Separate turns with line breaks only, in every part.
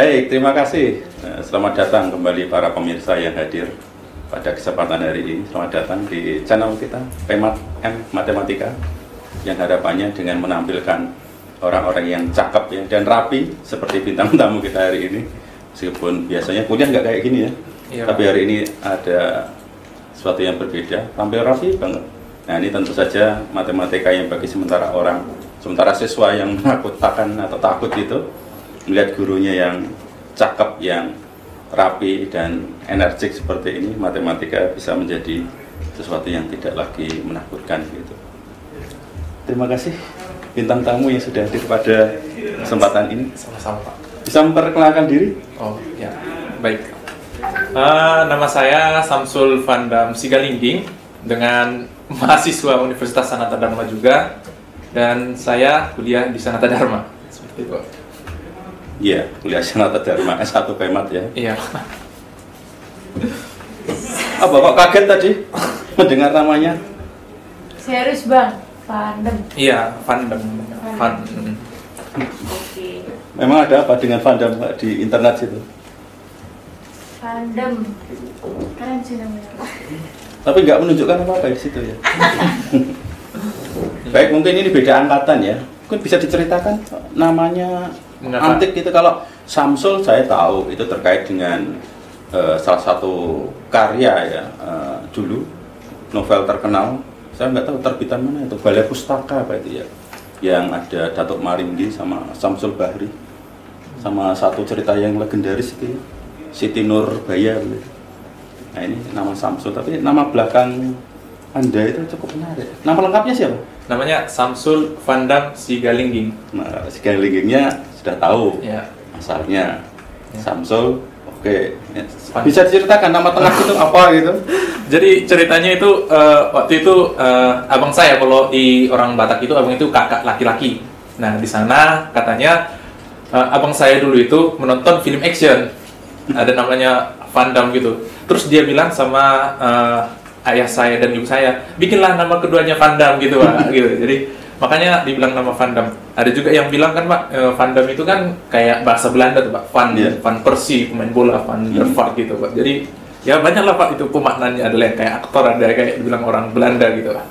Baik, terima kasih. Selamat datang kembali para pemirsa yang hadir pada kesempatan hari ini. Selamat datang di channel kita, Pemat M Matematika, yang harapannya dengan menampilkan orang-orang yang cakep ya, dan rapi seperti bintang tamu kita hari ini. Meskipun biasanya kuliah nggak kayak gini ya, iya, tapi hari ini ada sesuatu yang berbeda, tampil rapi banget. Nah, ini tentu saja matematika yang bagi sementara siswa yang menakutkan atau takut itu, melihat gurunya yang cakep, yang rapi dan energik seperti ini, matematika bisa menjadi sesuatu yang tidak lagi menakutkan gitu. Terima kasih bintang tamu yang sudah hadir pada kesempatan ini.
Sama-sama, Pak.
Bisa memperkenalkan diri?
Oh ya, baik. Nama saya Samsul Vandam Sigalingging, dengan mahasiswa Universitas Sanata Dharma juga, dan saya kuliah di Sanata Dharma. Seperti itu.
Iya, kuliah Sanata Dharma S1 Pemat ya.
Iya.
Apa kok kaget tadi mendengar namanya?
Serius Bang, Vandam.
Iya, Vandam.
Oke.
Memang ada apa dengan Vandam Pak di internet situ?
Vandam. Keren sih namanya.
Tapi nggak menunjukkan apa-apa di situ ya. Baik, mungkin ini beda angkatan ya. Mungkin bisa diceritakan namanya. Mengapa? Antik gitu. Kalau Samsul saya tahu itu terkait dengan salah satu karya ya, dulu novel terkenal. Saya nggak tahu terbitan mana itu, Balai Pustaka apa itu ya, yang ada Datuk Maringgi sama Samsul Bahri, sama satu cerita yang legendaris itu, Siti Nurbaya gitu. Nah, ini nama Samsul, tapi nama belakang Anda itu cukup menarik. Nama lengkapnya siapa?
Namanya Samsul Vandam Sigalingging.
Nah, Sigalinggingnya sudah tahu
ya,
asalnya
ya.
Samsul, oke. Bisa diceritakan nama tengah itu apa gitu?
Jadi ceritanya itu waktu itu abang saya, kalau di orang Batak itu abang itu kakak laki-laki. Nah, di sana katanya abang saya dulu itu menonton film action, ada namanya Vandam gitu. Terus dia bilang sama ayah saya dan ibu saya, bikinlah nama keduanya Vandam gitu Pak. Gitu. Jadi makanya dibilang nama Vandam. Ada juga yang bilang kan Pak, Vandam itu kan kayak bahasa Belanda tuh Pak, Van Persie, pemain bola, Van der Vaart gitu Pak. Jadi ya banyak lah Pak, itu pemaknanya, ada yang kayak aktor, ada kayak dibilang orang Belanda gitu Pak.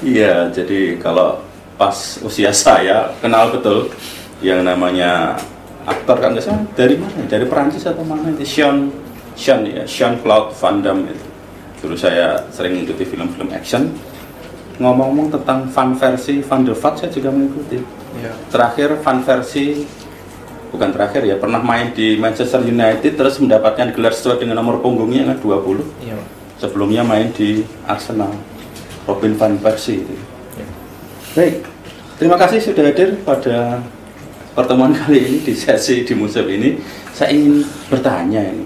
Iya, jadi kalau pas usia saya kenal betul yang namanya aktor, kan biasanya dari mana? Dari Perancis atau mana itu? Jean-Claude Van Damme itu. Dulu saya sering mengikuti film-film action. Ngomong-ngomong tentang Van Persie, Van der Vaart, saya juga mengikuti.
Ya.
Terakhir Van Persie, bukan terakhir ya, pernah main di Manchester United terus mendapatkan gelar sesuai dengan nomor punggungnya yang 20.
Ya.
Sebelumnya main di Arsenal, Robin Van Persie itu.
Ya.
Baik, terima kasih sudah hadir pada pertemuan kali ini di sesi di museum ini. Saya ingin bertanya ini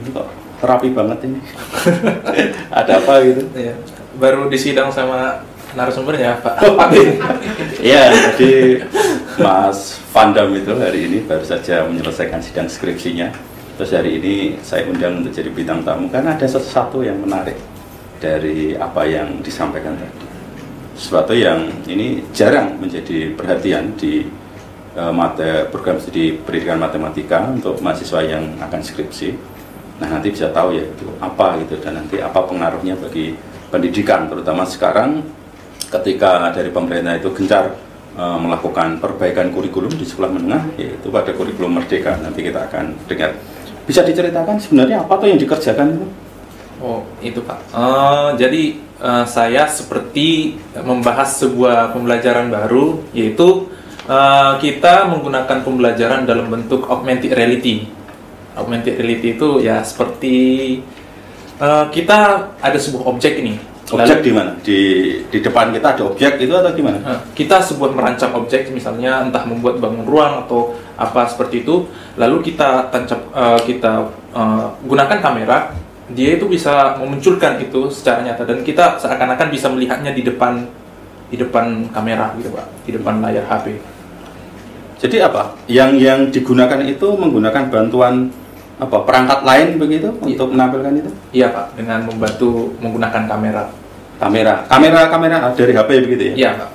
kok rapi banget ini. Ada apa gitu?
Ya. Baru disidang sama narasumbernya Pak.
Iya, jadi Mas Vandam itu hari ini baru saja menyelesaikan sidang skripsinya. Terus hari ini saya undang untuk jadi bintang tamu karena ada sesuatu yang menarik dari apa yang disampaikan tadi. Sesuatu yang ini jarang menjadi perhatian di program studi pendidikan matematika untuk mahasiswa yang akan skripsi. Nah, nanti bisa tahu ya itu apa gitu, dan nanti apa pengaruhnya bagi pendidikan, terutama sekarang ketika dari pemerintah itu gencar melakukan perbaikan kurikulum di sekolah menengah, yaitu pada kurikulum Merdeka. Nanti kita akan dengar. Bisa diceritakan sebenarnya apa tuh yang dikerjakan itu?
Oh, itu Pak. Jadi saya seperti membahas sebuah pembelajaran baru, yaitu kita menggunakan pembelajaran dalam bentuk augmented reality. Augmented reality itu ya seperti kita ada sebuah objek ini.
Objek di mana? Di depan kita ada objek itu atau gimana?
Kita merancang objek, misalnya entah membuat bangun ruang atau apa seperti itu. Lalu kita gunakan kamera, dia itu bisa memunculkan itu secara nyata, dan kita seakan-akan bisa melihatnya di depan kamera gitu Pak, di depan layar HP.
Jadi apa? Yang digunakan itu menggunakan bantuan apa, perangkat lain begitu untuk menampilkan itu?
Iya Pak, dengan membantu menggunakan kamera.
Kamera dari HP begitu ya?
Iya Pak.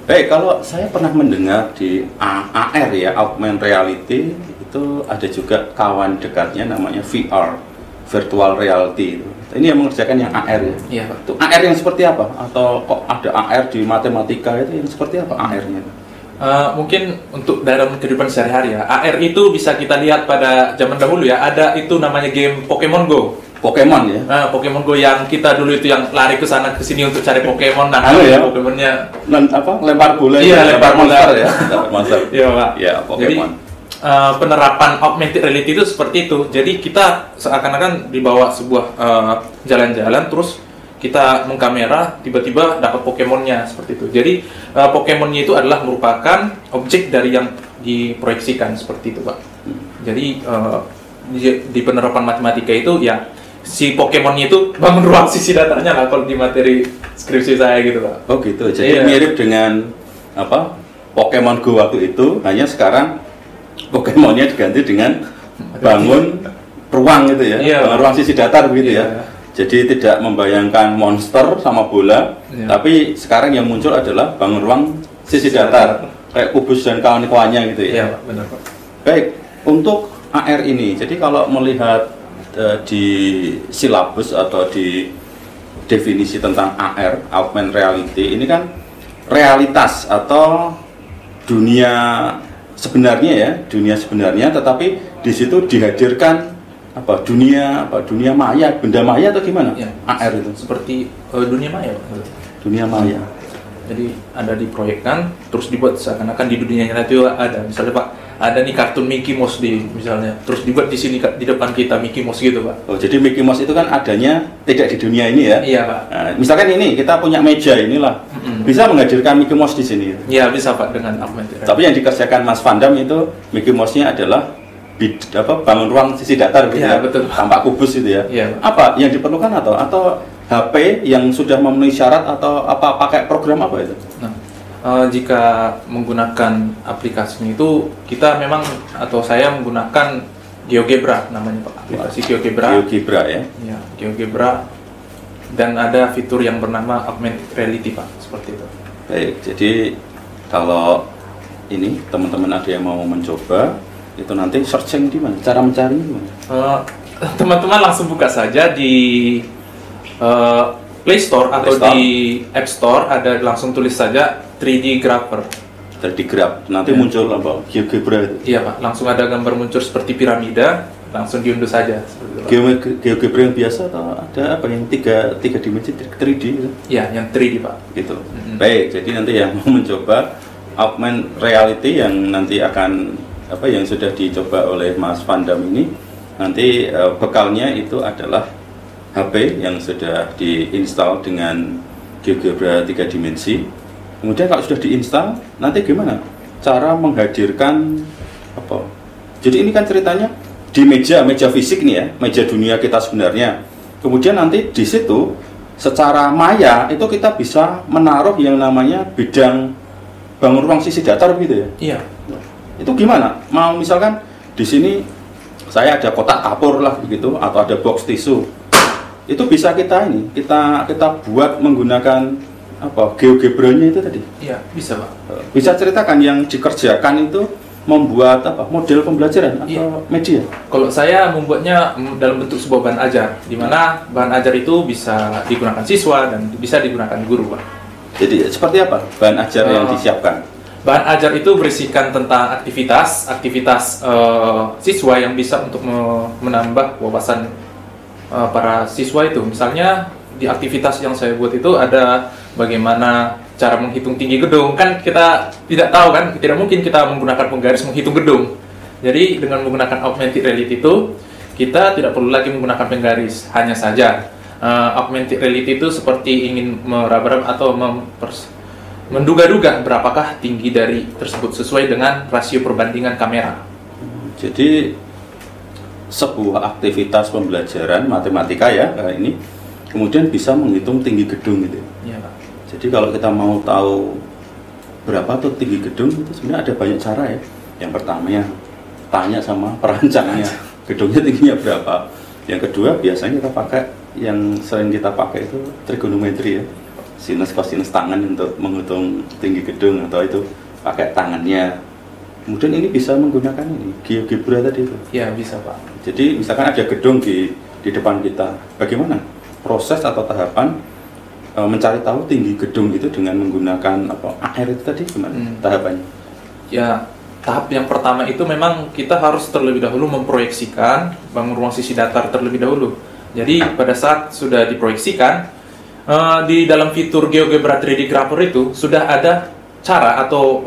Baik, kalau saya pernah mendengar di AR ya, augmented reality, itu ada juga kawan dekatnya namanya VR, virtual reality itu. Ini yang mengerjakan yang AR ya.
Iya, Pak.
Itu AR yang seperti apa? Atau kok ada AR di matematika itu yang seperti apa AR-nya?
Mungkin untuk dalam kehidupan sehari-hari ya, AR itu bisa kita lihat pada zaman dahulu ya, ada itu namanya game Pokemon Go.
Pokemon ya?
Pokemon Go yang kita dulu itu yang lari ke sana ke sini untuk cari Pokemon, nah
ya?
Pokemonnya
lempar bola,
iya, lempar
monster ya, lempar monster.
Iya, Pak.
Ya, Pokemon.
Jadi penerapan augmented reality itu seperti itu. Jadi kita seakan-akan dibawa sebuah jalan-jalan, terus kita mengkamera, tiba-tiba dapat Pokemonnya seperti itu. Jadi Pokemonnya itu adalah merupakan objek dari yang diproyeksikan seperti itu, Pak. Jadi di penerapan matematika itu ya si Pokemonnya itu bangun ruang sisi datarnya lah kalau di materi skripsi saya gitu, Pak.
Oh gitu. Jadi mirip dengan apa? Pokemon Go waktu itu, hanya sekarang Pokemonnya diganti dengan bangun ruang gitu ya.
Iya.
Bangun ruang sisi datar begitu
Iya.
ya. Jadi tidak membayangkan monster sama bola, tapi sekarang yang muncul adalah bangun ruang sisi datar, kayak kubus dan kawan-kawannya gitu ya.
Iya, Pak, benar, Pak.
Baik, untuk AR ini, jadi kalau melihat di silabus atau di definisi tentang AR, augmented reality, ini kan realitas atau dunia sebenarnya ya, dunia sebenarnya, tetapi di situ dihadirkan dunia maya, benda maya atau gimana?
Ya,
AR itu
seperti dunia maya, Pak.
Dunia maya.
Jadi ada diproyekkan, terus dibuat seakan-akan di dunia nyata itu ada. Misalnya Pak, ada nih kartun Mickey Mouse misalnya, terus dibuat di sini di depan kita Mickey Mouse gitu, Pak.
Oh, jadi Mickey Mouse itu kan adanya tidak di dunia ini ya?
Iya, Pak.
Nah, misalkan ini kita punya meja inilah, bisa menghadirkan Mickey Mouse di sini.
Iya, bisa, Pak, dengan augmented reality.
Tapi yang dikerjakan Mas Vandam itu Mickey Mouse-nya adalah bangun ruang sisi datar gitu
ya,
ya,
betul.
tampak kubus itu ya.
Iya, Pak.
Apa yang diperlukan atau HP yang sudah memenuhi syarat atau apa pakai program apa itu?
Nah, jika menggunakan aplikasinya itu kita memang atau saya menggunakan GeoGebra namanya, Pak. Aplikasi GeoGebra.
GeoGebra ya.
Ya, GeoGebra, dan ada fitur yang bernama augmented reality, Pak, seperti itu.
Baik, jadi kalau ini teman-teman ada yang mau mencoba, itu nanti searching di mana? Cara mencarinya gimana?
Teman-teman langsung buka saja di Play Store atau di App Store, ada langsung tulis saja 3D Grapher.
3D Graph, nanti muncul apa? GeoGebra itu?
Iya, Pak, langsung ada gambar muncul seperti piramida, langsung diunduh saja.
GeoGebra yang biasa atau ada apa yang tiga dimensi 3D gitu?
Iya, yang 3D, Pak.
Gitu. Baik, jadi nanti yang mau mencoba augmented reality yang nanti akan yang sudah dicoba oleh Mas Vandam ini, nanti bekalnya itu adalah HP yang sudah diinstal dengan GeoGebra 3 dimensi. Kemudian kalau sudah diinstal, nanti gimana cara menghadirkan apa? Jadi ini kan ceritanya di meja fisik nih ya, meja dunia kita sebenarnya. Kemudian nanti di situ secara maya itu kita bisa menaruh yang namanya bidang bangun ruang sisi datar gitu ya.
Iya.
Itu gimana? Mau misalkan di sini saya ada kotak kapur lah begitu, atau ada box tisu, itu bisa kita buat menggunakan GeoGebra-nya itu tadi.
Iya, bisa, Pak.
Bisa ceritakan yang dikerjakan itu membuat model pembelajaran atau media?
Kalau saya membuatnya dalam bentuk sebuah bahan ajar, di mana bahan ajar itu bisa digunakan siswa dan bisa digunakan guru, Pak.
Jadi seperti apa bahan ajar yang disiapkan?
Bahan ajar itu berisikan tentang aktivitas siswa yang bisa untuk menambah wawasan para siswa itu. Misalnya di aktivitas yang saya buat itu ada bagaimana cara menghitung tinggi gedung. Kan kita tidak tahu kan, tidak mungkin kita menggunakan penggaris menghitung gedung. Jadi dengan menggunakan augmented reality itu kita tidak perlu lagi menggunakan penggaris. Hanya saja augmented reality itu seperti ingin meraba-raba atau menduga-duga berapakah tinggi dari tersebut sesuai dengan rasio perbandingan kamera.
Jadi sebuah aktivitas pembelajaran matematika ya ini kemudian bisa menghitung tinggi gedung gitu.
Iya, Pak.
Jadi kalau kita mau tahu berapa tuh tinggi gedung itu sebenarnya ada banyak cara ya. Yang pertama ya tanya sama perancangnya gedungnya tingginya berapa. Yang kedua biasanya kita pakai yang sering kita pakai itu trigonometri ya. sinus kosinus tangan untuk menghitung tinggi gedung atau itu pakai tangannya. Kemudian ini bisa menggunakan ini GeoGebra tadi itu.
Ya bisa Pak.
Jadi misalkan ada gedung di depan kita, bagaimana proses atau tahapan mencari tahu tinggi gedung itu dengan menggunakan AR itu tadi gimana tahapannya?
Ya, tahap yang pertama itu memang kita harus terlebih dahulu memproyeksikan bangun ruang sisi datar terlebih dahulu. Jadi pada saat sudah diproyeksikan, di dalam fitur GeoGebra 3D Grapher itu sudah ada cara atau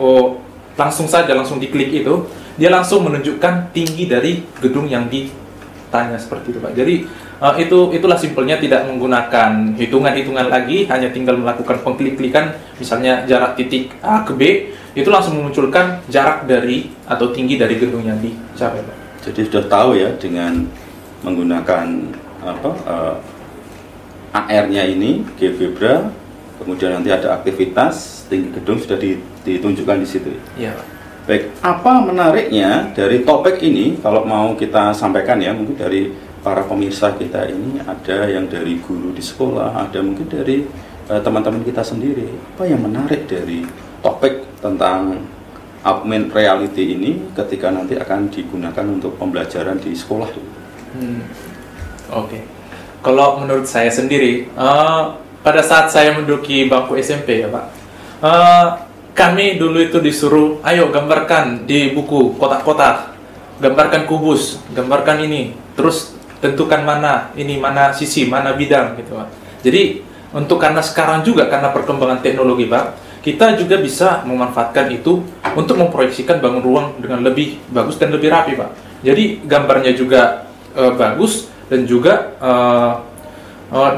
langsung diklik itu, dia langsung menunjukkan tinggi dari gedung yang ditanya seperti itu Pak. Jadi itulah simpelnya, tidak menggunakan hitungan-hitungan lagi, hanya tinggal melakukan pengklik-klikan, misalnya jarak titik A ke B, itu langsung memunculkan jarak dari atau tinggi dari gedung yang dicapai Pak.
Jadi sudah tahu ya dengan menggunakan AR-nya ini GeoGebra, kemudian nanti ada aktivitas tinggi gedung sudah ditunjukkan di situ.
Iya Pak.
Baik, apa menariknya dari topik ini kalau mau kita sampaikan ya, mungkin dari para pemirsa kita ini ada yang dari guru di sekolah, ada mungkin dari teman-teman kita sendiri. Apa yang menarik dari topik tentang augmented reality ini ketika nanti akan digunakan untuk pembelajaran di sekolah?
Oke. Kalau menurut saya sendiri, pada saat saya menduduki bangku SMP ya Pak, kami dulu itu disuruh, ayo gambarkan di buku kotak-kotak, gambarkan kubus, gambarkan ini, terus tentukan mana ini, mana sisi, mana bidang gitu Pak. Jadi karena sekarang juga karena perkembangan teknologi Pak, kita juga bisa memanfaatkan itu untuk memproyeksikan bangun ruang dengan lebih bagus dan lebih rapi Pak. Jadi gambarnya juga bagus dan juga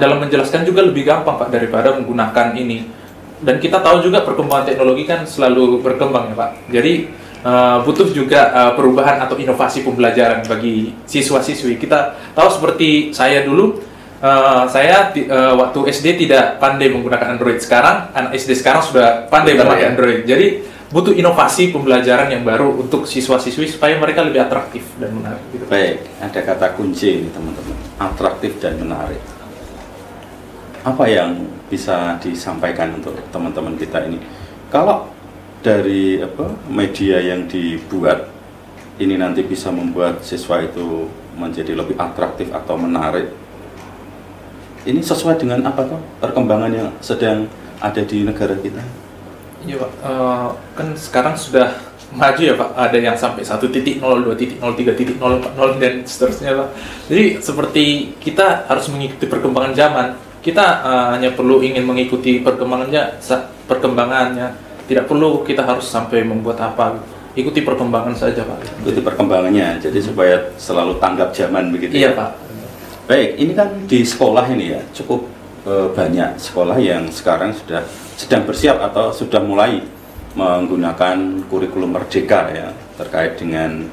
dalam menjelaskan juga lebih gampang Pak daripada menggunakan ini. Dan kita tahu juga perkembangan teknologi kan selalu berkembang ya Pak. Jadi butuh juga perubahan atau inovasi pembelajaran bagi siswa-siswi. Kita tahu seperti saya dulu, waktu SD tidak pandai menggunakan Android. Sekarang anak SD sekarang sudah pandai menggunakan Android. Jadi butuh inovasi pembelajaran yang baru untuk siswa-siswi supaya mereka lebih atraktif dan menarik. Gitu.
Baik, ada kata kunci ini teman-teman, atraktif dan menarik. Apa yang bisa disampaikan untuk teman-teman kita ini? Kalau dari media yang dibuat ini nanti bisa membuat siswa itu menjadi lebih atraktif atau menarik, ini sesuai dengan apa tuh perkembangan yang sedang ada di negara kita?
Iya Pak, kan sekarang sudah maju ya Pak, ada yang sampai 1.0, 2.0, 3.0, 4.0 dan seterusnya Pak. Jadi seperti kita harus mengikuti perkembangan zaman. Kita hanya perlu ingin mengikuti perkembangannya, tidak perlu kita harus sampai membuat apa. Ikuti perkembangan saja Pak.
Ikuti perkembangannya, jadi supaya selalu tanggap zaman begitu.
Iya Pak.
Baik, ini kan di sekolah ini ya cukup banyak sekolah yang sekarang sudah sedang bersiap atau sudah mulai menggunakan kurikulum merdeka ya terkait dengan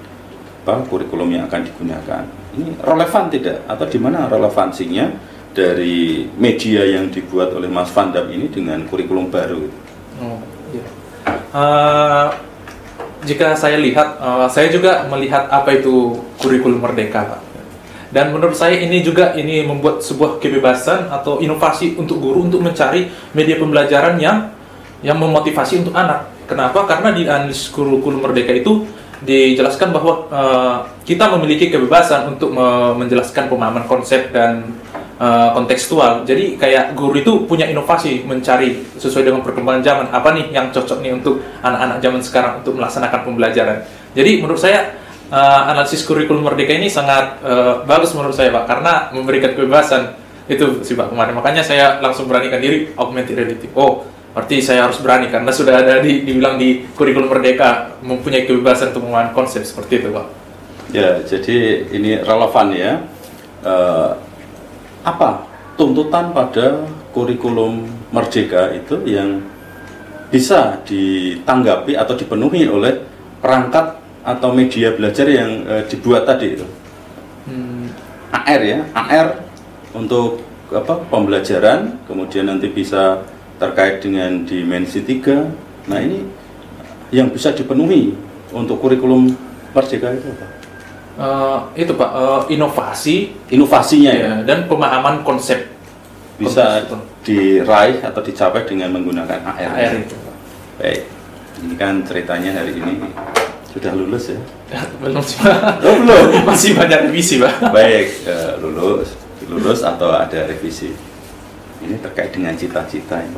kurikulum yang akan digunakan. Ini relevan tidak atau di mana relevansinya dari media yang dibuat oleh Mas Vandam ini dengan kurikulum baru?
Iya. Jika saya lihat, saya juga melihat apa itu kurikulum merdeka Pak. Dan menurut saya ini membuat sebuah kebebasan atau inovasi untuk guru untuk mencari media pembelajaran yang memotivasi untuk anak. Kenapa? Karena di analisis kurikulum merdeka itu dijelaskan bahwa kita memiliki kebebasan untuk menjelaskan pemahaman konsep dan kontekstual. Jadi kayak guru itu punya inovasi mencari sesuai dengan perkembangan zaman, apa nih yang cocok nih untuk anak-anak zaman sekarang untuk melaksanakan pembelajaran. Jadi menurut saya analisis kurikulum merdeka ini sangat bagus menurut saya Pak, karena memberikan kebebasan itu sih Pak kemarin. Makanya saya langsung beranikan diri augmented reality. Oh, berarti saya harus berani karena sudah ada dibilang di kurikulum merdeka mempunyai kebebasan untuk memahami konsep seperti itu Pak.
Ya, jadi ini relevan ya. Apa tuntutan pada kurikulum merdeka itu yang bisa ditanggapi atau dipenuhi oleh perangkat atau media belajar yang dibuat tadi itu? AR ya, AR untuk pembelajaran, kemudian nanti bisa terkait dengan dimensi 3. Nah ini yang bisa dipenuhi untuk kurikulum merdeka itu apa?
Itu Pak, inovasinya
ya,
dan pemahaman konsep
bisa diraih atau dicapai dengan menggunakan AR.
AR itu.
Baik, ini kan ceritanya hari ini sudah lulus ya?
Belum sih, Pak.
Oh, belum.
Masih banyak revisi, Pak.
Baik, lulus atau ada revisi. Ini terkait dengan cita-cita ini.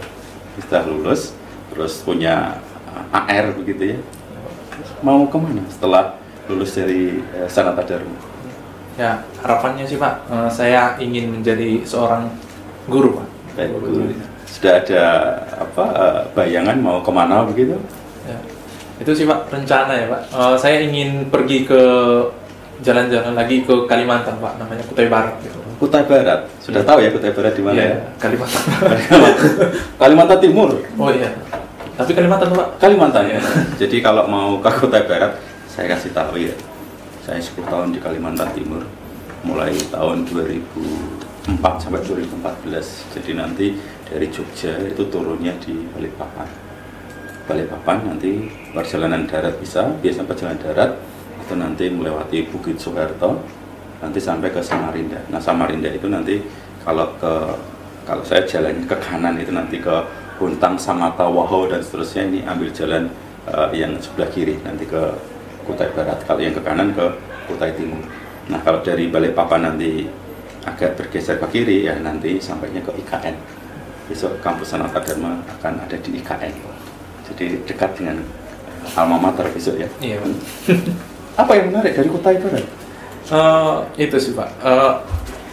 Sudah lulus, terus punya AR begitu ya. Mau kemana setelah lulus dari Sanata Dharma?
Ya, harapannya sih Pak, saya ingin menjadi seorang guru, Pak.
Baik, guru. Sudah ada apa bayangan mau kemana begitu?
Ya. Itu sih Pak rencana ya Pak. Saya ingin pergi ke jalan-jalan lagi ke Kalimantan Pak, namanya Kutai Barat. Gitu.
Kutai Barat, sudah tahu ya Kutai Barat di mana ya?
Kalimantan.
Kalimantan Timur.
Oh iya. Tapi Kalimantan Pak.
Kalimantan ya. Jadi kalau mau ke Kutai Barat, saya kasih tahu ya. Saya 10 tahun di Kalimantan Timur, mulai tahun 2004 sampai 2014. Jadi nanti dari Jogja itu turunnya di Balikpapan. Balikpapan nanti perjalanan darat biasa perjalanan darat itu nanti melewati Bukit Soeharto, nanti sampai ke Samarinda. Nah Samarinda itu nanti kalau saya jalan ke kanan itu nanti ke Bontang, Samata, Wahau dan seterusnya, ini ambil jalan yang sebelah kiri nanti ke Kutai Barat, kalau yang ke kanan ke Kutai Timur. Nah kalau dari Balikpapan nanti agak bergeser ke kiri ya nanti sampainya ke IKN. Besok kampus Sanata Dharma akan ada di IKN, jadi dekat dengan alma mater besok ya.
Iya.
Apa yang menarik dari Kutai Barat?
Itu sih Pak.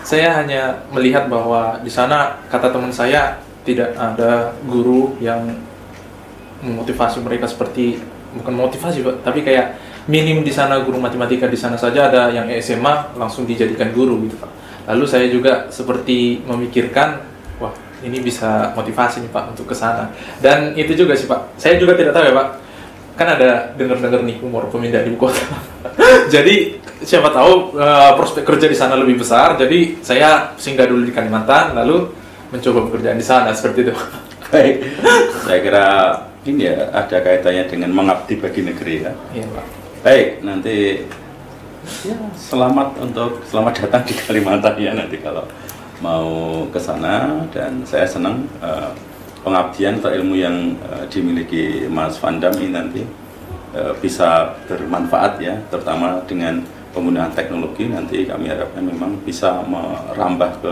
Saya hanya melihat bahwa di sana kata teman saya tidak ada guru yang memotivasi mereka seperti, bukan motivasi Pak, tapi kayak minim di sana guru matematika di sana saja ada yang SMA langsung dijadikan guru gitu Pak. Lalu saya juga seperti memikirkan, wah ini bisa motivasi nih Pak untuk ke sana. Dan itu juga sih Pak, saya juga tidak tahu ya Pak, kan ada dengar-dengar nih umur pemindah ibu kota. Jadi siapa tahu prospek kerja di sana lebih besar. Jadi saya singgah dulu di Kalimantan, lalu mencoba pekerjaan di sana seperti itu.
Baik, saya kira ini ya ada kaitannya dengan mengabdi bagi negeri ya.
Iya Pak.
Baik, nanti ya selamat datang di Kalimantan ya nanti kalau mau ke sana, dan saya senang pengabdian atau ilmu yang dimiliki Mas Vandam ini nanti bisa bermanfaat ya, terutama dengan penggunaan teknologi. Nanti kami harapkan memang bisa merambah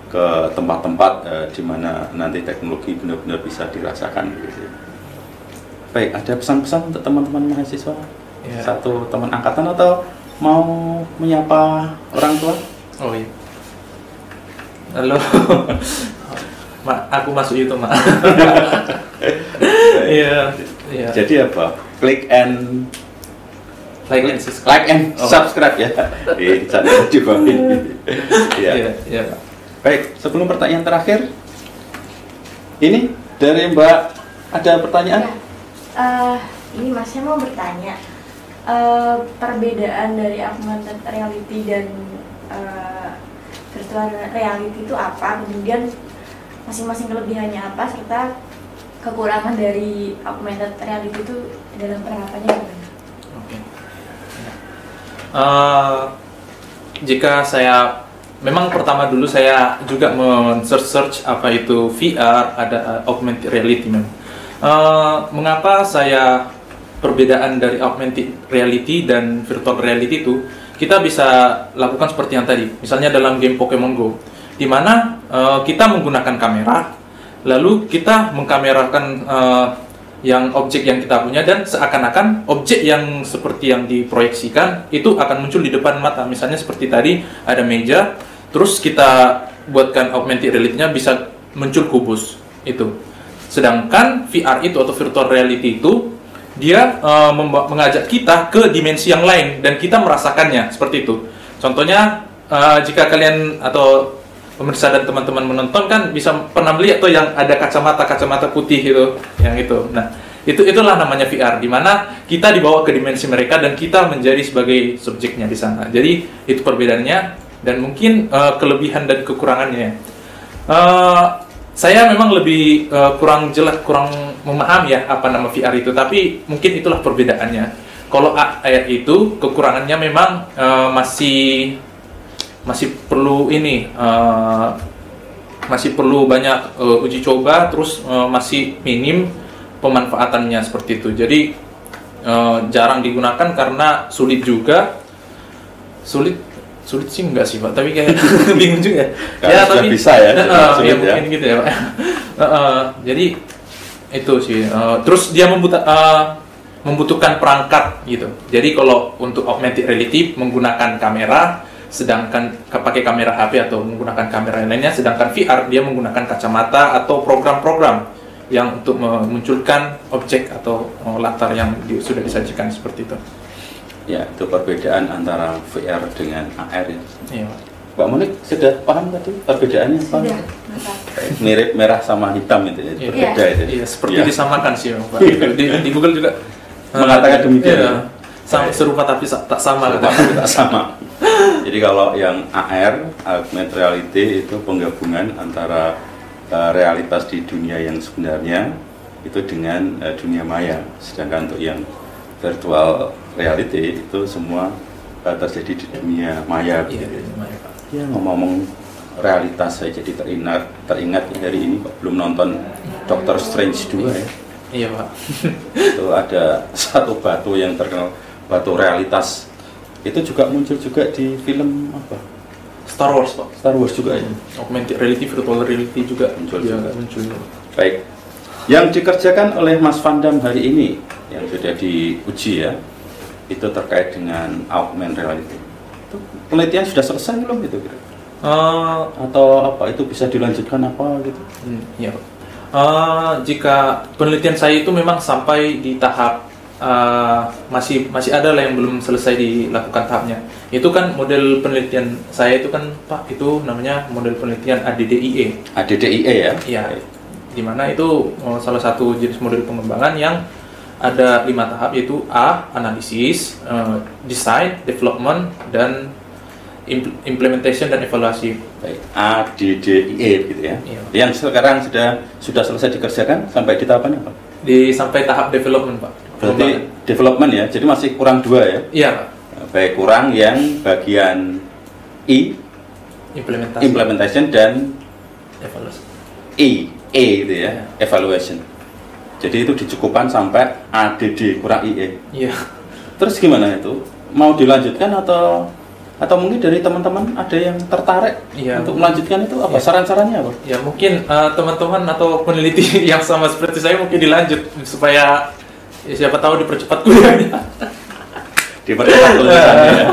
ke tempat-tempat di mana nanti teknologi benar-benar bisa dirasakan gitu. Baik, ada pesan-pesan untuk teman-teman mahasiswa? Ya. Satu teman angkatan atau mau menyapa orang tua?
Oh iya. Halo. Mak, aku masuk YouTube, Mak. Iya. Iya.
Jadi apa? Like and subscribe ya. Di channel juga ini. Iya.
Iya.
Baik, sebelum pertanyaan terakhir, ini dari Mbak ada pertanyaan?
Ya. Ini Mas, saya mau bertanya, perbedaan dari augmented reality dan virtual reality itu apa? Kemudian masing-masing kelebihannya apa, serta kekurangan dari augmented reality itu dalam penerapannya gimana?
Oke. Jika saya memang pertama dulu saya juga men-search apa itu VR, ada augmented reality. Mengapa saya perbedaan dari augmented reality dan virtual reality itu kita bisa lakukan seperti yang tadi, misalnya dalam game Pokemon Go, di mana kita menggunakan kamera, lalu kita mengkamerakan yang objek yang kita punya, dan seakan-akan objek yang seperti yang diproyeksikan itu akan muncul di depan mata. Misalnya seperti tadi ada meja, terus kita buatkan augmented reality-nya bisa muncul kubus itu. Sedangkan VR itu atau virtual reality itu dia mengajak kita ke dimensi yang lain dan kita merasakannya seperti itu. Contohnya jika kalian atau pemirsa dan teman-teman menonton kan bisa pernah melihat tuh yang ada kacamata putih itu, yang itu. Nah, itulah namanya VR, di mana kita dibawa ke dimensi mereka dan kita menjadi sebagai subjeknya di sana. Jadi itu perbedaannya, dan mungkin kelebihan dan kekurangannya. Saya memang lebih kurang memahami ya apa nama VR itu, tapi mungkin itulah perbedaannya. Kalau AR itu kekurangannya memang masih perlu ini masih perlu banyak uji coba, terus masih minim pemanfaatannya seperti itu. Jadi jarang digunakan karena sulit juga. Sulit sih enggak sih Pak, tapi kayak bingung juga.
Ya tapi bisa ya.
Ya mungkin gitu ya Pak. Jadi itu sih. Terus dia membutuhkan perangkat gitu. Jadi kalau untuk augmented reality menggunakan kamera, sedangkan pakai kamera HP atau menggunakan kamera lainnya, sedangkan VR dia menggunakan kacamata atau program-program yang untuk memunculkan objek atau latar yang sudah disajikan seperti itu.
Ya, itu perbedaan antara VR dengan AR ya.
Iya.
Pak Monik sudah paham tadi perbedaannya apa?
Sudah.
Mirip merah sama hitam itu ya, berbeda itu.
Iya, seperti disamakan sih Pak. Di Google juga
mengatakan demikian.
Iya. Serupa tapi tak sama.
Tak sama. Jadi kalau yang AR, augmented reality, itu penggabungan antara realitas di dunia yang sebenarnya itu dengan dunia maya. Sedangkan untuk yang virtual reality itu semua terjadi di dunia maya.
Iya, dunia maya, Pak.
Ya, ngomong realitas, saya jadi teringat hari ini Pak, belum nonton Doctor Strange 2 ya.
Iya Pak.
Itu ada satu batu yang terkenal batu realitas. Itu juga muncul juga di film apa?
Star Wars Pak.
Star Wars juga ya.
Augmented reality, virtual reality juga
muncul. Baik. Yang dikerjakan oleh Mas Van Dam hari ini yang sudah diuji ya, itu terkait dengan augmented reality. Itu penelitian sudah selesai belum itu kira? Atau apa itu bisa dilanjutkan apa gitu?
Iya Pak. Jika penelitian saya itu memang sampai di tahap masih ada lah yang belum selesai dilakukan tahapnya. Itu kan model penelitian saya itu kan Pak, itu namanya model penelitian ADDIE.
ADDIE ya?
Iya. Dimana itu salah satu jenis model pengembangan yang ada 5 tahap, yaitu A, analisis, design, development, dan implementation dan evaluasi.
Baik, ADDIE gitu ya.
Iya.
Yang sekarang sudah selesai dikerjakan sampai di tahapan apa?
Sampai tahap development Pak.
Berarti development ya, jadi masih kurang 2 ya?
Iya Pak.
Baik, kurang yang bagian I, implementation, dan
evaluasi.
E gitu ya, evaluation. Jadi itu dicukupkan sampai ADD kurang IE.
Iya.
Terus gimana itu? Mau dilanjutkan atau mungkin dari teman-teman ada yang tertarik untuk melanjutkan itu apa? Saran-sarannya apa?
Ya mungkin teman-teman atau peneliti yang sama seperti saya mungkin dilanjut supaya siapa tahu dipercepat kuliahnya.
Dipercepat tulisannya ya.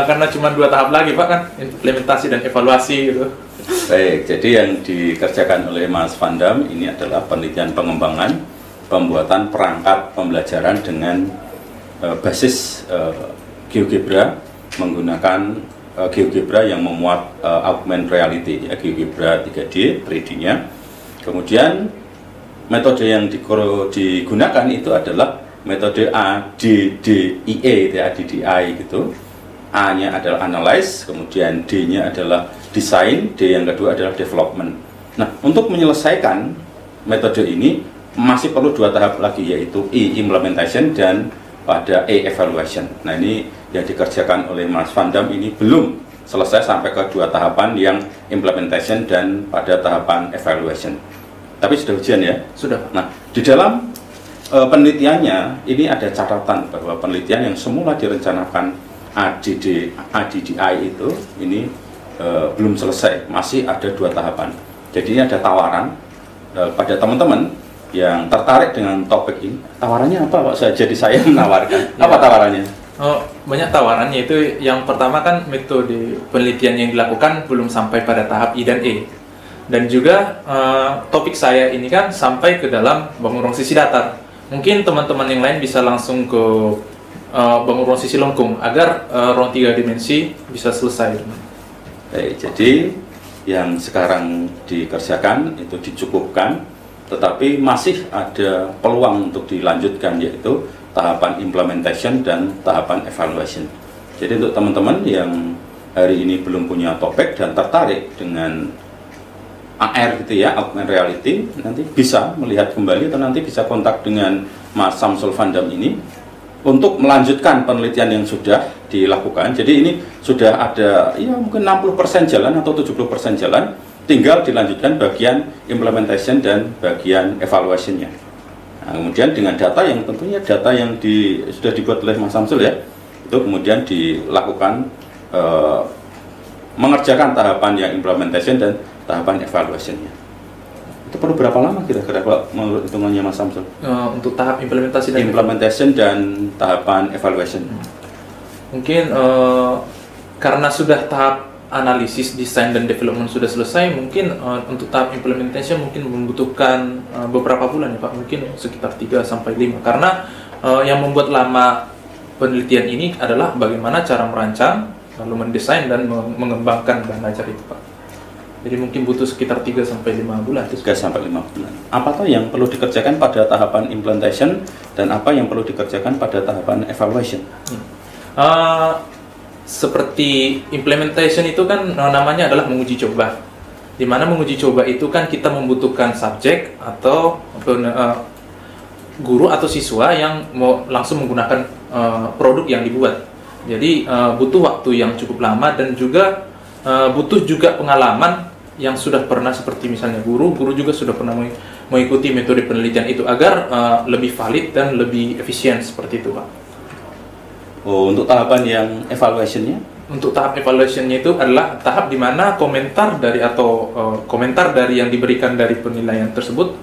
Karena cuma 2 tahap lagi Pak kan, implementasi dan evaluasi gitu.
Baik, jadi yang dikerjakan oleh Mas Van Dam ini adalah penelitian pengembangan pembuatan perangkat pembelajaran dengan basis GeoGebra, menggunakan GeoGebra yang memuat augmented reality ya, GeoGebra 3D, 3D-nya. Kemudian metode yang digunakan itu adalah metode ADDIE, ADDI gitu. A-nya adalah analyze, kemudian D-nya adalah design, D yang kedua adalah development. Nah, untuk menyelesaikan metode ini masih perlu 2 tahap lagi, yaitu I, implementation, dan pada E, evaluation. Nah, ini yang dikerjakan oleh Mas Van Dam ini belum selesai sampai ke 2 tahapan yang implementation dan pada tahapan evaluation. Tapi sudah ujian ya?
Sudah.
Nah, di dalam penelitiannya ini ada catatan bahwa penelitian yang semula direncanakan ADDI itu ini belum selesai, masih ada 2 tahapan. Jadi ini ada tawaran pada teman-teman yang tertarik dengan topik ini. Tawarannya apa Pak? Jadi saya menawarkan. Apa tawarannya?
Banyak tawarannya. Itu yang pertama kan metode penelitian yang dilakukan belum sampai pada tahap I dan E. Dan juga topik saya ini kan sampai ke dalam bangun ruang sisi datar. Mungkin teman-teman yang lain bisa langsung ke bangun ruang sisi lengkung agar ruang 3 dimensi bisa selesai.
Baik, jadi yang sekarang dikerjakan itu dicukupkan, tetapi masih ada peluang untuk dilanjutkan, yaitu tahapan implementation dan tahapan evaluation. Jadi untuk teman-teman yang hari ini belum punya topik dan tertarik dengan AR gitu ya, augmented reality, nanti bisa melihat kembali atau nanti bisa kontak dengan Mas Samsul Van Dam ini untuk melanjutkan penelitian yang sudah dilakukan. Jadi ini sudah ada ya mungkin 60% jalan atau 70% jalan. tinggal dilanjutkan bagian implementation dan bagian evaluation-nya. Nah, kemudian dengan data yang tentunya data yang sudah dibuat oleh Mas Samsul ya, itu kemudian dilakukan mengerjakan tahapan yang implementation dan tahapan evaluation-nya. Itu perlu berapa lama kira-kira kalau menurut hitungannya Mas Samsul?
Untuk tahap implementasi dan
implementation dan tahapan evaluation.
Mungkin karena sudah tahap analisis, desain dan development sudah selesai, mungkin untuk tahap implementation mungkin membutuhkan beberapa bulan ya Pak, mungkin sekitar 3 sampai 5. Karena yang membuat lama penelitian ini adalah bagaimana cara merancang, lalu mendesain dan mengembangkan bahan ajar itu Pak. Jadi mungkin butuh sekitar 3 sampai 5 bulan.
3 sampai 5 bulan. Apa tuh yang perlu dikerjakan pada tahapan implementation dan apa yang perlu dikerjakan pada tahapan evaluation?
Seperti implementation itu kan namanya adalah menguji coba. Di mana menguji coba itu kan kita membutuhkan subjek atau guru atau siswa yang mau langsung menggunakan produk yang dibuat. Jadi butuh waktu yang cukup lama dan juga butuh juga pengalaman yang sudah pernah, seperti misalnya guru juga sudah pernah mengikuti metode penelitian itu agar lebih valid dan lebih efisien seperti itu Pak.
Oh, untuk tahapan yang evaluation-nya?
Untuk tahap evaluation-nya itu adalah tahap di mana komentar dari yang diberikan dari penilaian tersebut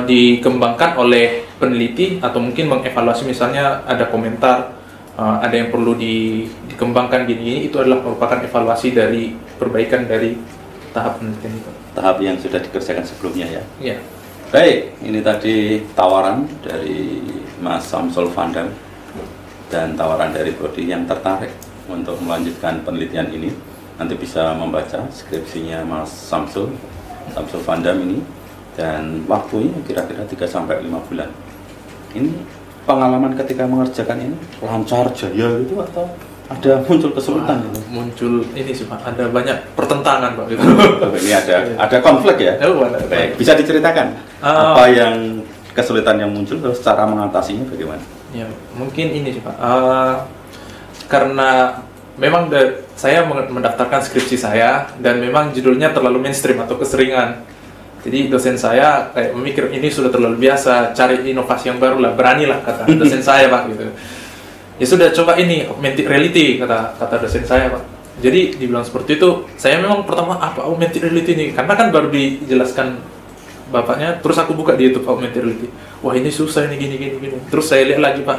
dikembangkan oleh peneliti atau mungkin mengevaluasi, misalnya ada komentar ada yang perlu dikembangkan gini-gini, itu adalah merupakan evaluasi dari perbaikan dari tahap penelitian itu. Tahap
yang sudah dikerjakan sebelumnya ya?
Iya.
Baik, ini tadi tawaran dari Mas Samsul Vandam dan tawaran dari Prodi yang tertarik untuk melanjutkan penelitian ini. Nanti bisa membaca skripsinya Mas Samsul Vandam ini, dan waktunya kira-kira 3 sampai 5 bulan. Ini pengalaman ketika mengerjakan ini lancar jaya gitu atau ada muncul kesulitan gitu?
Muncul ini sih Pak, ada banyak pertentangan Pak gitu.
Ini ada konflik ya? Baik, bisa diceritakan apa yang kesulitan yang muncul, terus cara mengatasinya bagaimana?
Ya, mungkin ini sih Pak, karena memang saya mendaftarkan skripsi saya dan memang judulnya terlalu mainstream atau keseringan. Jadi dosen saya kayak memikir ini sudah terlalu biasa, cari inovasi yang baru lah, beranilah kata dosen saya Pak gitu. Ya sudah, coba ini augmented reality kata dosen saya Pak. Jadi dibilang seperti itu, saya memang pertama apa augmented reality ini, karena kan baru dijelaskan bapaknya, terus aku buka di YouTube augmented reality. Wah ini susah ini gini. Terus saya lihat lagi Pak,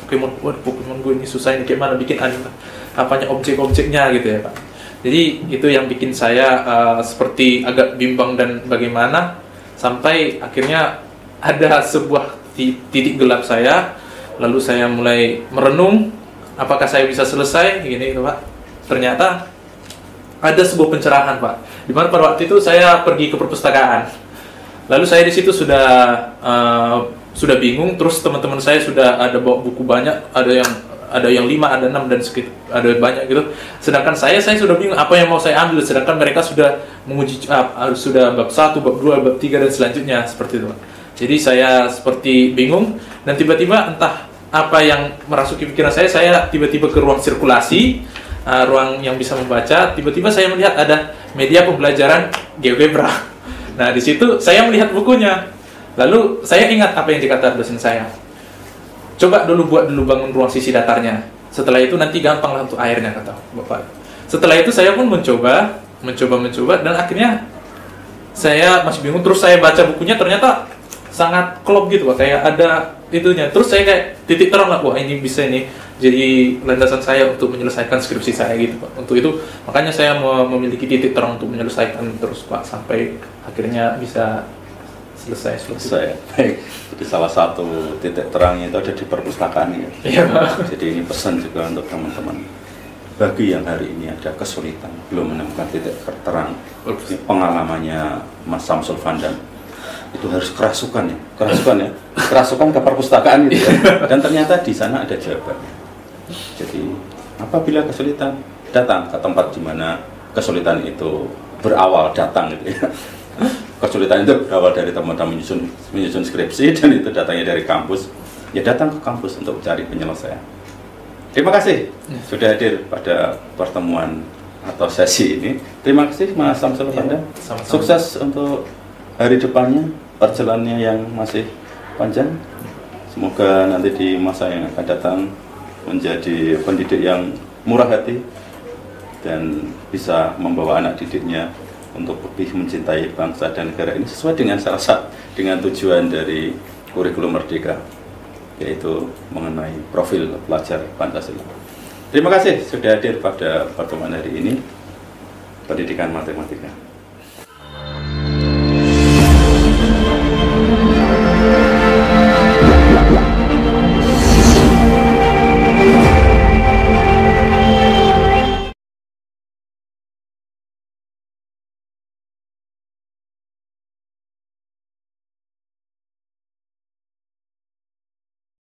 Pokemon Go ini susah ini, kayak mana bikin anime, apanya objek-objeknya gitu ya Pak. Jadi itu yang bikin saya seperti agak bimbang dan bagaimana, sampai akhirnya ada sebuah titik gelap saya. Lalu saya mulai merenung, apakah saya bisa selesai gini Pak. Ternyata ada sebuah pencerahan Pak, dimana pada waktu itu saya pergi ke perpustakaan. Lalu saya di situ sudah bingung, terus teman-teman saya sudah ada bawa buku banyak, ada yang 5, ada 6 dan sekitar ada banyak gitu. Sedangkan saya sudah bingung apa yang mau saya ambil, sedangkan mereka sudah menguji sudah bab 1, bab 2, bab 3 dan selanjutnya seperti itu. Jadi saya seperti bingung, dan tiba-tiba entah apa yang merasuki pikiran saya tiba-tiba ke ruang sirkulasi, ruang yang bisa membaca. Tiba-tiba saya melihat ada media pembelajaran GeoGebra. Nah, di situ saya melihat bukunya. Lalu saya ingat apa yang dikatakan dosen saya. Coba buat dulu bangun ruang sisi datarnya. Setelah itu nanti gampang lah untuk airnya, kata Bapak. Setelah itu saya pun mencoba dan akhirnya saya masih bingung. Terus saya baca bukunya, ternyata sangat klop gitu Pak, kayak ada itunya. Terus saya kayak titik terang lah, wah ini bisa ini jadi landasan saya untuk menyelesaikan skripsi saya gitu Pak. Untuk itu makanya saya memiliki titik terang untuk menyelesaikan terus Pak, sampai akhirnya bisa selesai.
Baik, jadi salah satu titik terangnya itu ada di perpustakaan ya.
Iya Pak.
Jadi ini pesan juga untuk teman-teman, bagi yang hari ini ada kesulitan belum menemukan titik terang, ini pengalamannya Mas Samsul Vandam, itu harus kerasukan ke perpustakaan itu ya. Dan ternyata di sana ada jawabannya. Jadi apabila kesulitan, datang ke tempat di mana kesulitan itu berawal datang gitu ya. Kesulitan itu berawal dari teman-teman menyusun skripsi, dan itu datangnya dari kampus. Ya datang ke kampus untuk mencari penyelesaian. Terima kasih sudah hadir pada pertemuan atau sesi ini. Terima kasih Mas Samsul Fanda.
Sama-sama.
Sukses untuk hari depannya, perjalanannya yang masih panjang. Semoga nanti di masa yang akan datang menjadi pendidik yang murah hati dan bisa membawa anak didiknya untuk lebih mencintai bangsa dan negara ini sesuai dengan salah satu dengan tujuan dari kurikulum Merdeka, yaitu mengenai profil pelajar Pancasila. Terima kasih sudah hadir pada pertemuan hari ini, Pendidikan Matematika.